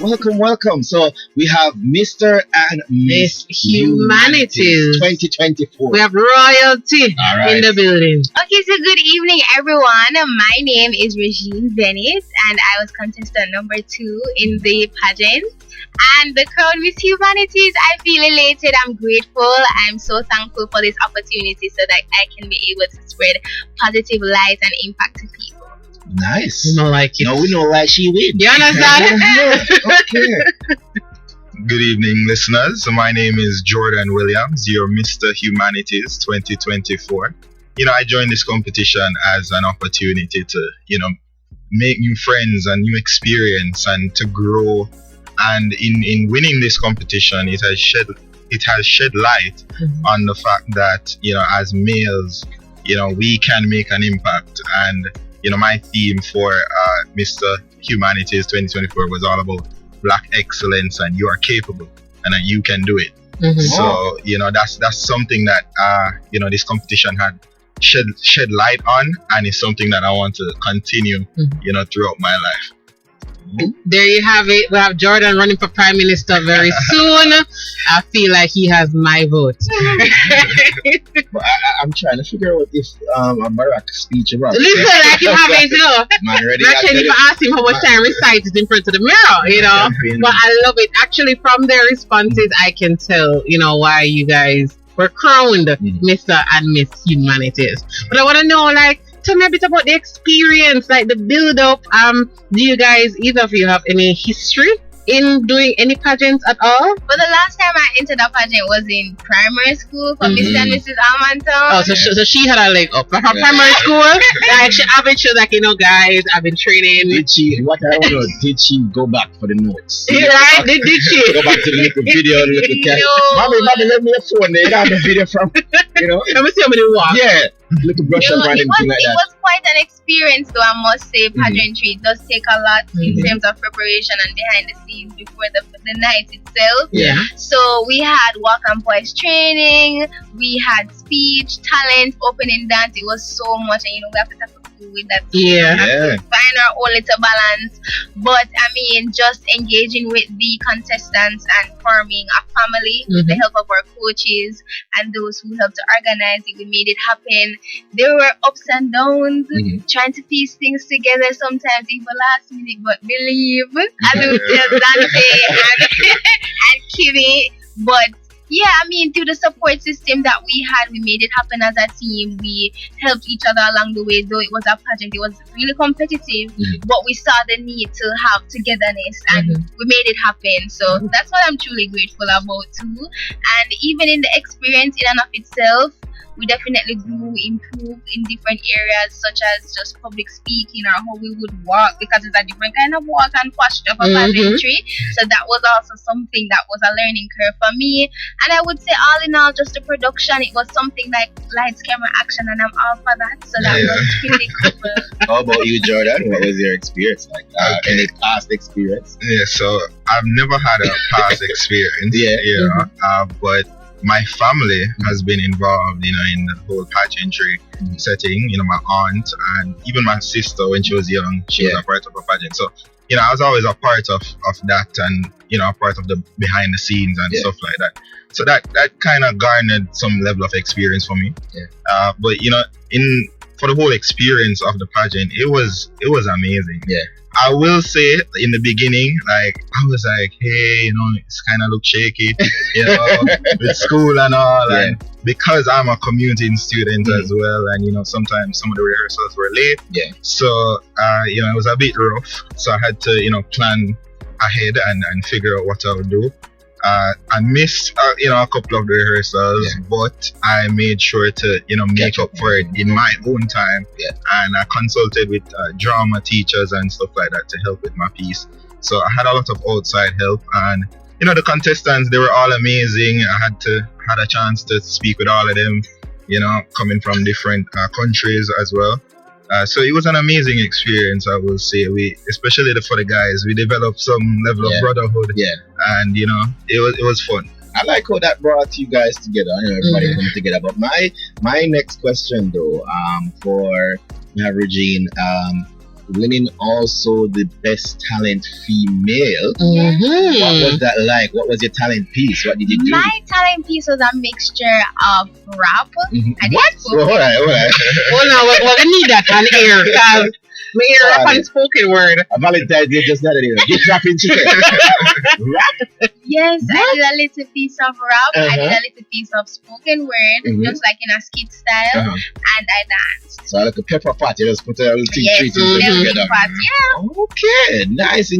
Welcome. So we have Mr. and Miss Humanities 2024. We have royalty in the building. Okay, so good evening, everyone. My name is Reajean Bennett, and I was contestant number 2 in the pageant. And the crown Miss Humanities, I feel elated. I'm grateful. I'm so thankful for this opportunity so that I can be able to spread positive light and impact to people. Nice. We don't like it. No, we don't like she win. You understand? Okay. Good evening, listeners. My name is Jordon Williams, your Mr. Humanities 2024. I joined this competition as an opportunity to, make new friends and new experience and to grow. And in winning this competition, it has shed light on the fact that, as males, we can make an impact. And my theme for Mr. Humanities 2024 was all about Black excellence, and you are capable and that you can do it. So that's something that this competition had shed light on, and it's something that I want to continue throughout my life. There you have it. We have Jordon running for Prime Minister very soon. I feel like he has my vote. But I'm trying to figure out if a Barack speech about. Listen, like you have it, Not even ask him how much time recites it in front of the mirror, But I love it. Actually, from their responses, I can tell, why you guys were crowned Mr. and Miss Humanities. But I want to know, tell me a bit about the experience, the build-up. Do you guys, either of you, have any history in doing any pageants at all? But the last time I entered a pageant was in primary school for Mr. and Mrs. Almanton. Oh, so she had a leg up. But her primary school, she guys, I've been training. Did she go back for the notes? Right? Did she? Go back to the little video, the little test. Mommy, let me a phone. They have the video from, Let me see how many walk. Yeah. Little brush up and anything like that. It was quite an experience, though, I must say. Pageantry does take a lot in terms of preparation and behind the scenes before the night itself. Yeah. So we had walk and voice training, we had speech, talent, opening dance. It was so much, and we have to tackle with that. Yeah. Find our own little balance. But just engaging with the contestants and forming a family with the help of our coaches and those who helped to organize it, we made it happen. There were ups and downs, trying to piece things together, sometimes even last minute, but believe I do tell Dante and Kitty. But through the support system that we had, we made it happen as a team. We helped each other along the way, though it was a pageant. It was really competitive, but we saw the need to have togetherness, and we made it happen. So that's what I'm truly grateful about too. And even in the experience in and of itself, we definitely grew, improved in different areas, such as just public speaking or how we would walk, because it's a different kind of walk and posture for pageantry. So that was also something that was a learning curve for me. And I would say, all in all, just the production, it was something like lights, camera, action, and I'm all for that. So that was pretty cool. How about you, Jordon? What was your experience like? Any past experience? Yeah, so I've never had a past experience. But my family has been involved, in the whole pageantry setting. My aunt and even my sister, when she was young, she was a part of a pageant. So, I was always a part of that, and, a part of the behind the scenes and stuff like that. So that kind of garnered some level of experience for me. Yeah. But, for the whole experience of the pageant, it was amazing. Yeah. I will say in the beginning, I was like, hey, it's kind of look shaky, with school and all. Yeah. And because I'm a commuting student as well, and, sometimes some of the rehearsals were late. Yeah. So, it was a bit rough. So I had to, plan ahead and figure out what I would do. I missed, a couple of the rehearsals, but I made sure to, make up for it in my own time. Yeah. And I consulted with drama teachers and stuff like that to help with my piece. So I had a lot of outside help, and, the contestants, they were all amazing. I had a chance to speak with all of them, coming from different countries as well. So it was an amazing experience, I will say. Especially for the guys, we developed some level of brotherhood. Yeah. And it was fun. I like how that brought you guys together. Everybody come together. But my next question though, for Reajean, winning also the best talent female. Mm-hmm. What was that like? What was your talent piece? What did you do? My talent piece was a mixture of rap and What? spoken. All right. Hold on, we're gonna need that on air because we hear rap and spoken word. A Valentine's Day just not here. Get rapping chicken. Rap? Yes, I did a little piece of rap. I did a little piece of spoken word, just like in a skit style, and I danced. So like a pepper pot, you just put a little thing, Yes, together. pot, yeah. Okay, nice.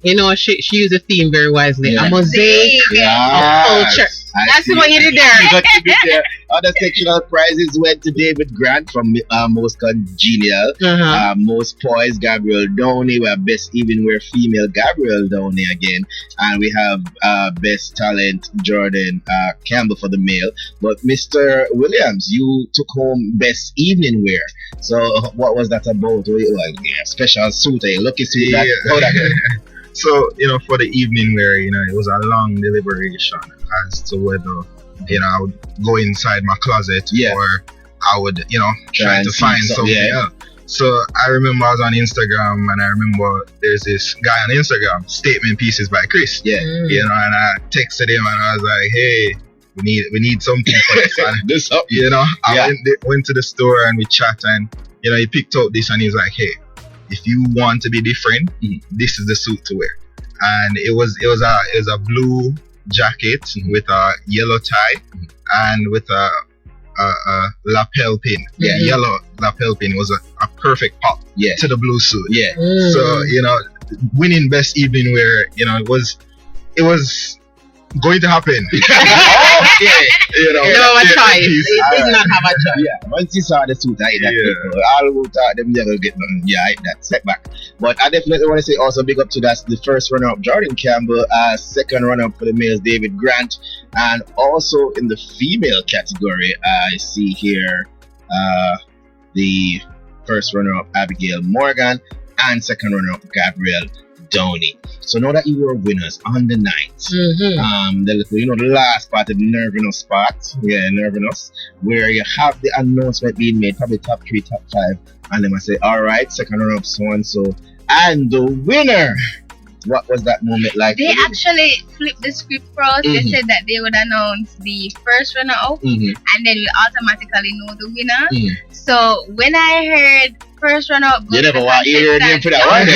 You know, she used the theme very wisely. Yeah. A mosaic of culture. That's what you did there. Other sectional prizes went to David Grant from Most Congenial, Most Poised, Gabrielle Downey. We have Best Evenwear Female, Gabrielle Downey again. And we have Best Talent, Jordon Campbell for the male. But Mr. Williams, you took home Best Evening Wear. So what was that about? Special suit, a lucky suit. So, for the evening wear, it was a long deliberation as to whether, I would go inside my closet or I would, try to find something. Yeah. So I remember I was on Instagram and I remember there's this guy on Instagram, Statement Pieces by Chris. Yeah. And I texted him and I was like, hey, we need something for this. And, I went to the store and we chat and, he picked out this and he's like, hey, if you want to be different, this is the suit to wear. And it was a blue jacket with a yellow tie and with a lapel pin. Yeah, yellow lapel pin was a perfect pop to the blue suit. Yeah. So, winning best evening wear, it was going to happen. Okay. No choice. It did not have a choice. Yeah. Once you saw the suit, I hit that all who thought them never get none. Yeah, I hit that setback. But I definitely want to say also big up to that the first runner-up Jordon Campbell, second runner-up for the males David Grant, and also in the female category I see here the first runner-up Abigail Morgan and second runner-up Gabrielle Downey. So now that you were winners on the night, the last part of the nerviness part, nerviness, where you have the announcement being made, probably top 3, top 5, and then I say, all right, second runner up so and so, and the winner. What was that moment like? They actually flipped the script for us. They said that they would announce the first runner up, and then we automatically know the winner. So when I heard first runner up, you never want to hear your name for that one.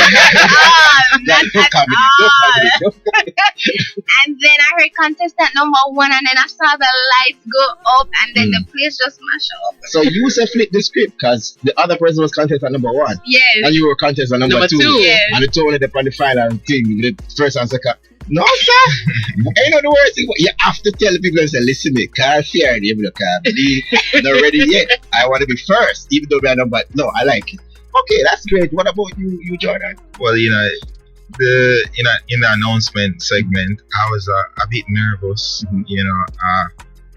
Not at all. And then I heard contestant number 1, and then I saw the lights go up, and then the place just mashed up. So you said flip the script because the other person was contestant number 1. Yes. And you were contestant number 2. Yes. And the two ended up on the final thing, the first and second. No, sir. Ain't no the worst thing. You have to tell the people and say, listen, me, can't fear it, even though can't be not ready yet. I want to be first, even though we're not, but no, I like it. Okay, that's great. What about you Jordon? Well, in the announcement segment, I was a bit nervous,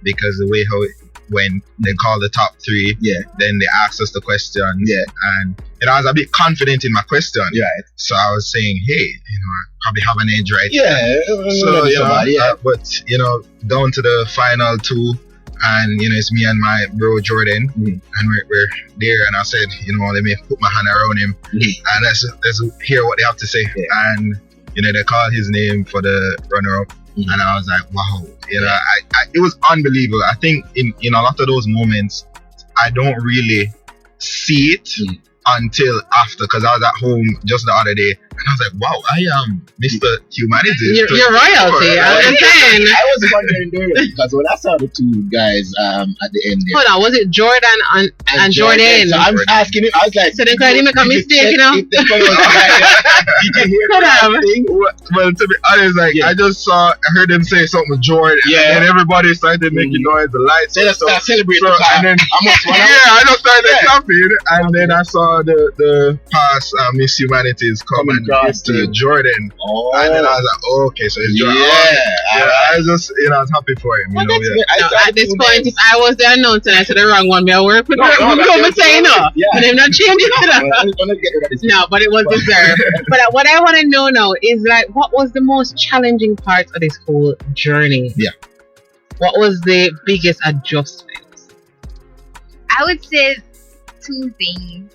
because the way how it went, they called the top 3, then they asked us the questions, and I was a bit confident in my question, so I was saying, hey, I probably have an edge right here. So, but down to the final 2, and it's me and my bro Jordon, and we're there, and I said, let me put my hand around him, and let's hear what they have to say. And they called his name for the runner-up, and I was like, wow, it was unbelievable. I think in a lot of those moments, I don't really see it until after, because I was at home just the other day, and I was like, wow, I am Mr. Humanities. You're royalty. I was wondering there, because when I saw the two guys at the end there. Hold on, was it Jordon and Jordon? So I'm asking him, I was like, so then could he make a mistake, Did you hear that thing? Well, to be honest, I just heard them say something with Jordon, and everybody started making noise, the lights. So let's start celebrating. And then I just started clapping, and then I saw the past Miss Humanities coming across to Jordon, and then I was like, oh, okay, so it's Jordon. I was just, I was happy for him. At this point, if I was the announcer and I said the wrong one, I work with them. I'm saying no, and I'm not changing it. No, but it was deserved. But what I want to know now is what was the most challenging part of this whole journey? Yeah. What was the biggest adjustment? I would say 2 things.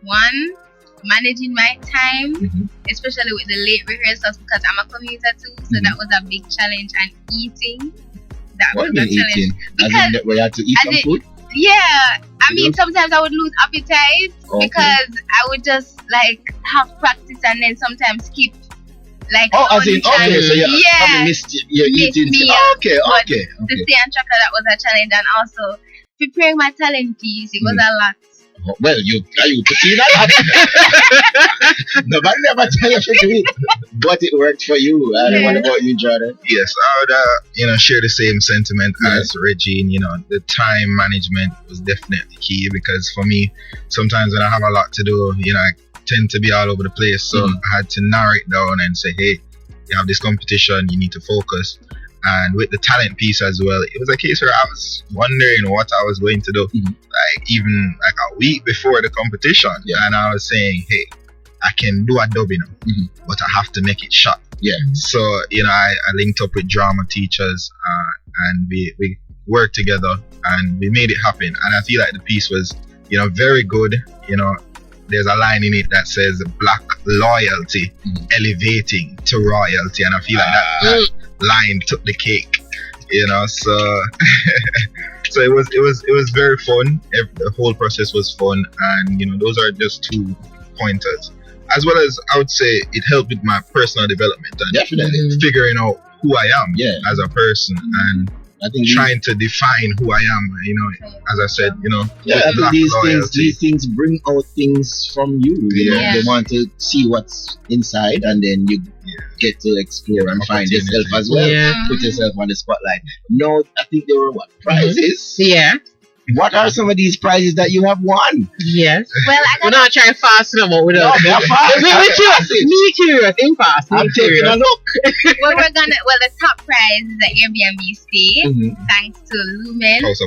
One, managing my time, especially with the late rehearsals, because I'm a commuter too, so that was a big challenge. And eating, that was a challenge. Because we had to eat some food? Yeah, I mean, sometimes I would lose appetite because I would just like have practice and then sometimes skip. Like, so you missed your eating. Okay. To stay on track, that was a challenge, and also preparing my talent piece, it was a lot. Well, you see that? Nobody never tell you to do it, but it worked for you. What about you, Jordon? Yes, I would share the same sentiment as Reajean. The time management was definitely key, because for me, sometimes when I have a lot to do, I tend to be all over the place. So I had to narrow it down and say, hey, you have this competition, you need to focus. And with the talent piece as well, it was a case where I was wondering what I was going to do, like even like a week before the competition. And I was saying, hey, I can do a dub, but I have to make it short. So, I linked up with drama teachers and we worked together and we made it happen. And I feel like the piece was, very good. There's a line in it that says black loyalty elevating to royalty, and I feel like that line took the cake, so so it was very fun. The whole process was fun, and those are just 2 pointers, as well as I would say it helped with my personal development and definitely figuring out who I am as a person, and I think trying to define who I am, as I said, I think these things bring out things from you. They want to see what's inside, and then you get to explore and find yourself as well. Put yourself on the spotlight. No, I think there were prizes. Yeah. What are some of these prizes that you have won? Yes. Well, we're not trying fast no more. They're fast. Me curious, in fast. I'm taking a look. Well, the top prize is an Airbnb stay, thanks to Lumen. House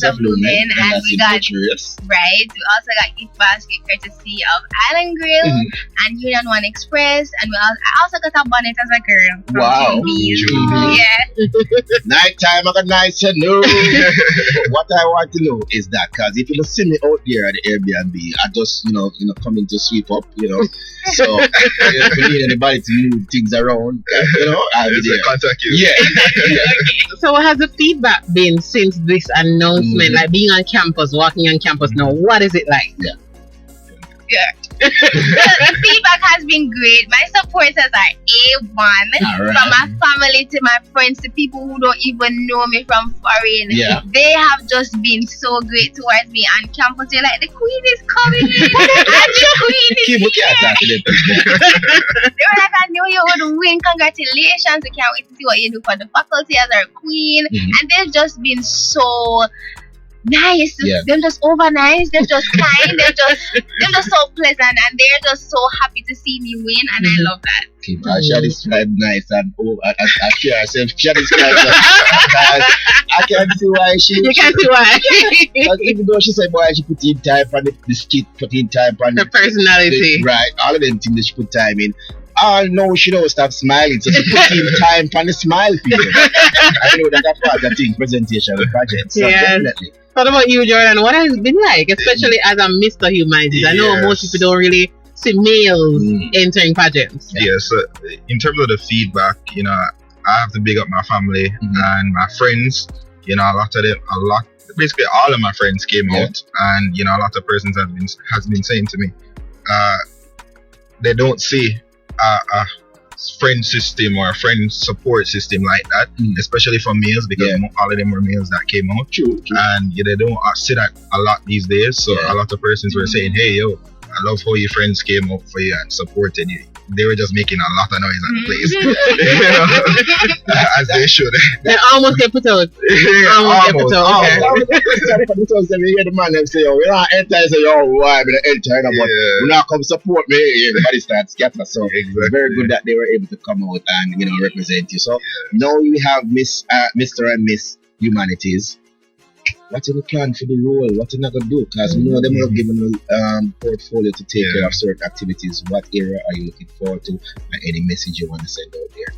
of Lumen. And we got, we also got gift basket courtesy of Island Grill and Union One Express, and I also got a bonnet as a girl from June. Nighttime, I got nice to know. What I want to know is that, because if you don't see me out there at the Airbnb, I just coming to sweep up, so if you need anybody to move things around, I'll be there. Contact you. So what has the feedback been since this announcement, like being on campus, walking on campus now? What is it like? The feedback has been great. My supporters are A1, from my family to my friends to people who don't even know me from foreign. They have just been so great towards me on campus. They're like, the queen is coming in, and the queen is here. They were like, I knew you would win. Congratulations. We can't wait to see what you do for the faculty as our queen. And they've just been so nice. They're just over nice. They're just kind. They're just so pleasant, and they're just so happy to see me win, and I love that. She described nice and I share herself. She described I can't see why she. You can't see why. Because even though she said why she put in time on the skit, put in time on her personality, all of them things that she put time in. No, she don't stop smiling. So she put in time on the smile for you. I know that's a part of the presentation of the project. So definitely. What about you, Jordon? What has it been like, especially as a Mr. Humanities? I know most people don't really see males entering pageants. So in terms of the feedback, I have to big up my family and my friends. Basically all of my friends came out, and a lot of persons has been saying to me, they don't see a friend system or a friend support system like that, especially for males, because all of them were males that came out. True. And they don't see that a lot these days. So a lot of persons were saying, hey, yo, I love how your friends came out for you and supported you. They were just making a lot of noise at the place. As they should. They almost get put out. Almost get put out. You hear the man them say, yo, we don't enter. Say, yo, why? We don't enter. But we not come support me. Everybody starts scatter. So it's very good that they were able to come out and represent you. So now we have Mr. and Miss Humanities. What are the plan for the role? What are you going to do? Because we know them have given a portfolio to take care of certain activities. What area are you looking forward to? And any message you want to send out there?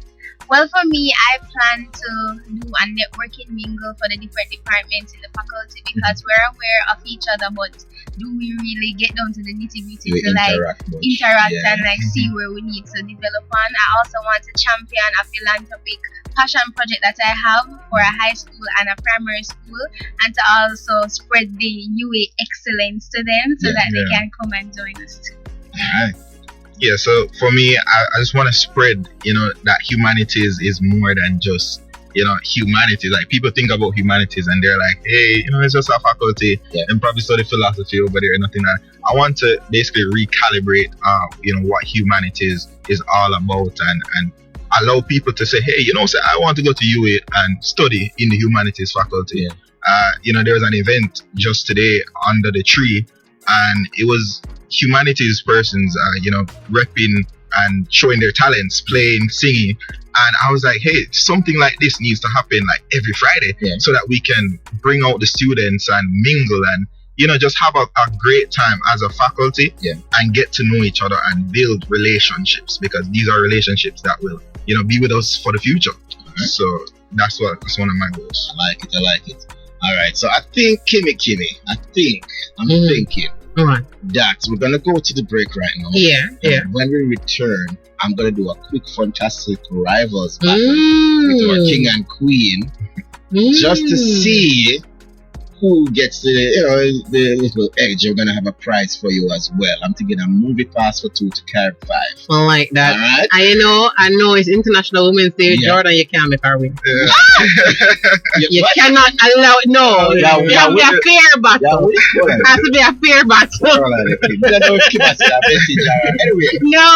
Well, for me, I plan to do a networking mingle for the different departments in the faculty because we're aware of each other, but do we really get down to the nitty-gritty to interact and see where we need to develop on? I also want to champion a philanthropic passion project that I have for a high school and a primary school, and to also spread the UA excellence to them so that they can come and join us too. All right. Yeah, so for me, I just want to spread, that humanities is more than just, humanities. Like, people think about humanities and they're like, hey, it's just a faculty and probably study philosophy over there, nothing like that. I want to basically recalibrate, what humanities is all about and allow people to say, hey, say I want to go to UA and study in the humanities faculty. There was an event just today under the tree, and it was humanities persons, repping and showing their talents, playing, singing, and I was like, hey, something like this needs to happen like every Friday, so that we can bring out the students and mingle and just have a great time as a faculty and get to know each other and build relationships, because these are relationships that will be with us for the future. So that's one of my goals. I like it. All right, so I think Kimmy, I'm thinking that we're gonna go to the break right now. And when we return, I'm gonna do a quick Funtastic Rivals battle with our king and queen, just to see who gets the little edge. We're gonna have a prize for you as well. I'm thinking a movie pass for 2 to carry 5. I like that. All right. I know it's International Women's Day. Jordon, you can't make her win. You cannot allow it. No, it has to be a fair battle. It has to be a fair battle. Anyway, no.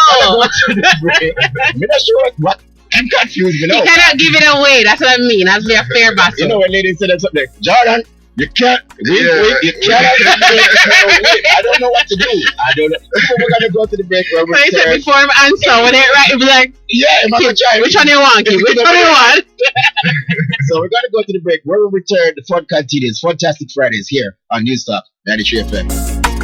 I'm not sure what. I'm confused. You cannot give it away. That's what I mean. It has to be a fair battle. When ladies said something, Jordon, you can't win. You cannot win. I don't know what to do. I don't know. We're gonna go to the break where I said before I'm answer when it right, it be like, I'm gonna try. Which one you want? Which one you want? So we're gonna go to the break. Where we return, the fun continues. Funtastic Fridays here on Newstop 93 FM.